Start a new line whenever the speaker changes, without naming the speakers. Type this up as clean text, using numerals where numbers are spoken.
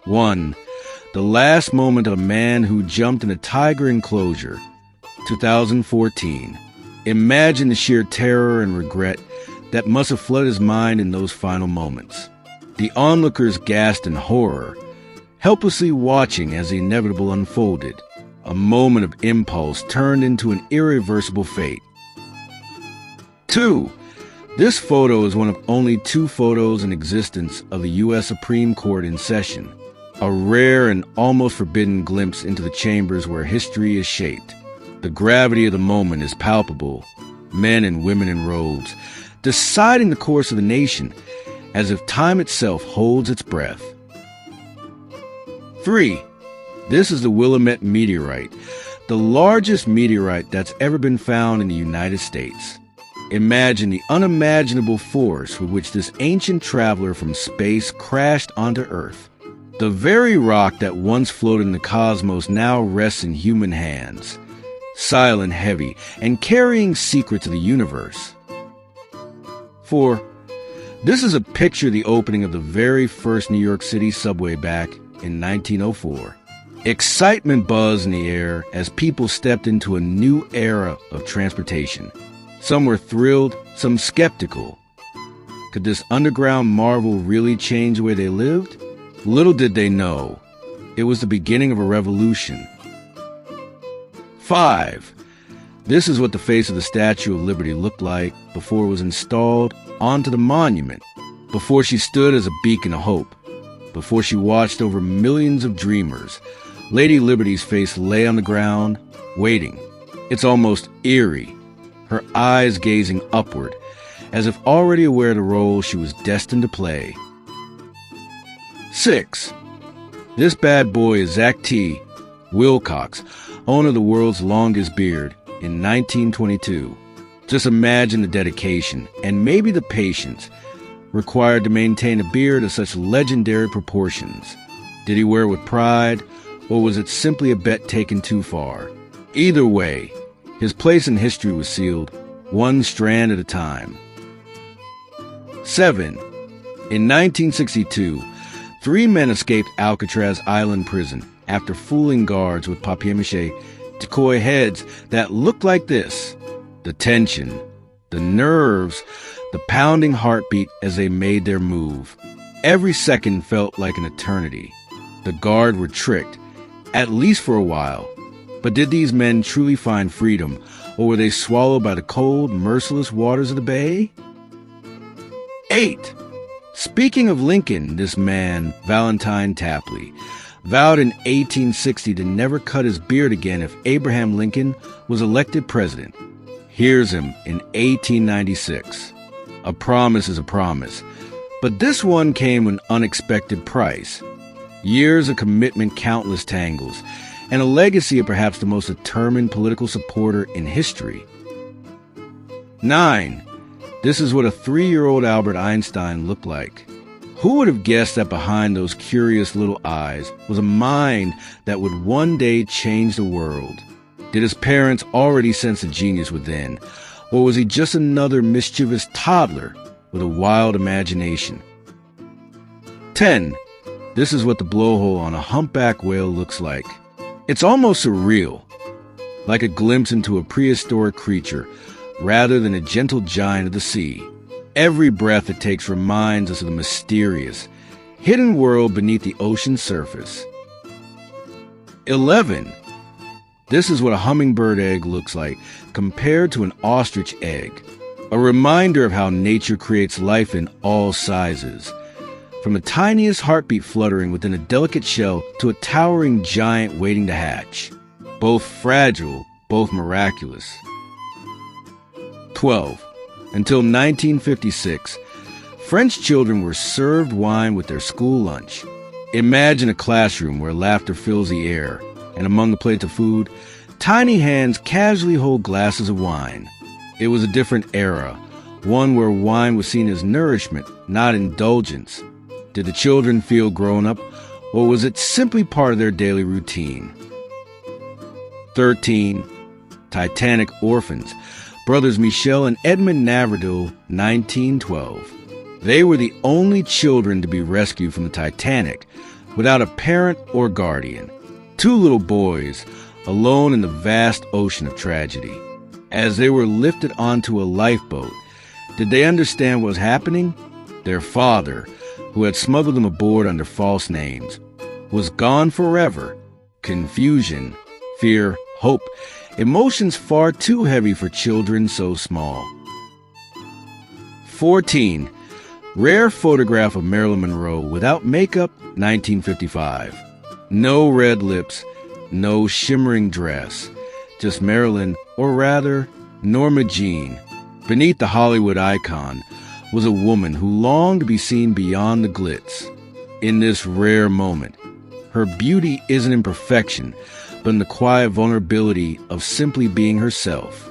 1. The last moment of a man who jumped in a tiger enclosure. 2014. Imagine the sheer terror and regret that must have flooded his mind in those final moments. The onlookers gasped in horror, helplessly watching as the inevitable unfolded. A moment of impulse turned into an irreversible fate. 2. This photo is one of only 2 photos in existence of the U.S. Supreme Court in session. A rare and almost forbidden glimpse into the chambers where history is shaped. The gravity of the moment is palpable. Men and women in robes, deciding the course of the nation, as if time itself holds its breath. 3. This is the Willamette meteorite, the largest meteorite that's ever been found in the United States. Imagine the unimaginable force with which this ancient traveler from space crashed onto Earth. The very rock that once floated in the cosmos now rests in human hands, silent, heavy, and carrying secrets of the universe. 4. This is a picture of the opening of the very first New York City subway back in 1904. Excitement buzzed in the air as people stepped into a new era of transportation. Some were thrilled, some skeptical. Could this underground marvel really change the way they lived? Little did they know, it was the beginning of a revolution. 5. This is what the face of the Statue of Liberty looked like before it was installed onto the monument, before she stood as a beacon of hope, before she watched over millions of dreamers. Lady Liberty's face lay on the ground, waiting. It's almost eerie, her eyes gazing upward, as if already aware of the role she was destined to play. 6. This bad boy is Zach T. Wilcox, owner of the world's longest beard, in 1922. Just imagine the dedication, and maybe the patience, required to maintain a beard of such legendary proportions. Did he wear it with pride, or was it simply a bet taken too far? Either way, his place in history was sealed, one strand at a time. 7. In 1962, 3 men escaped Alcatraz Island prison after fooling guards with papier-mâché decoy heads that looked like this. The tension, the nerves, the pounding heartbeat as they made their move. Every second felt like an eternity. The guard were tricked, at least for a while. But did these men truly find freedom, or were they swallowed by the cold, merciless waters of the bay? 8. Speaking of Lincoln, this man, Valentine Tapley, vowed in 1860 to never cut his beard again if Abraham Lincoln was elected president. Here's him in 1896. A promise is a promise, but this one came with an unexpected price. Years of commitment, countless tangles, and a legacy of perhaps the most determined political supporter in history. 9. This is what a 3-year-old Albert Einstein looked like. Who would have guessed that behind those curious little eyes was a mind that would one day change the world? Did his parents already sense a genius within, or was he just another mischievous toddler with a wild imagination? 10. This is what the blowhole on a humpback whale looks like. It's almost surreal, like a glimpse into a prehistoric creature rather than a gentle giant of the sea. Every breath it takes reminds us of the mysterious, hidden world beneath the ocean's surface. 11. This is what a hummingbird egg looks like compared to an ostrich egg. A reminder of how nature creates life in all sizes. From the tiniest heartbeat fluttering within a delicate shell to a towering giant waiting to hatch. Both fragile, both miraculous. 12. Until 1956, French children were served wine with their school lunch. Imagine a classroom where laughter fills the air, and among the plates of food, tiny hands casually hold glasses of wine. It was a different era, one where wine was seen as nourishment, not indulgence. Did the children feel grown up, or was it simply part of their daily routine? 13. Titanic orphans, brothers Michel and Edmund Naverdil, 1912. They were the only children to be rescued from the Titanic, without a parent or guardian. Two little boys, alone in the vast ocean of tragedy. As they were lifted onto a lifeboat, did they understand what was happening? Their father, who had smuggled them aboard under false names, was gone forever. Confusion, fear, hope, emotions far too heavy for children so small. 14. Rare photograph of Marilyn Monroe without makeup, 1955. No red lips, no shimmering dress. Just Marilyn, or rather, Norma Jean. Beneath the Hollywood icon was a woman who longed to be seen beyond the glitz. In this rare moment, her beauty isn't in perfection, but in the quiet vulnerability of simply being herself.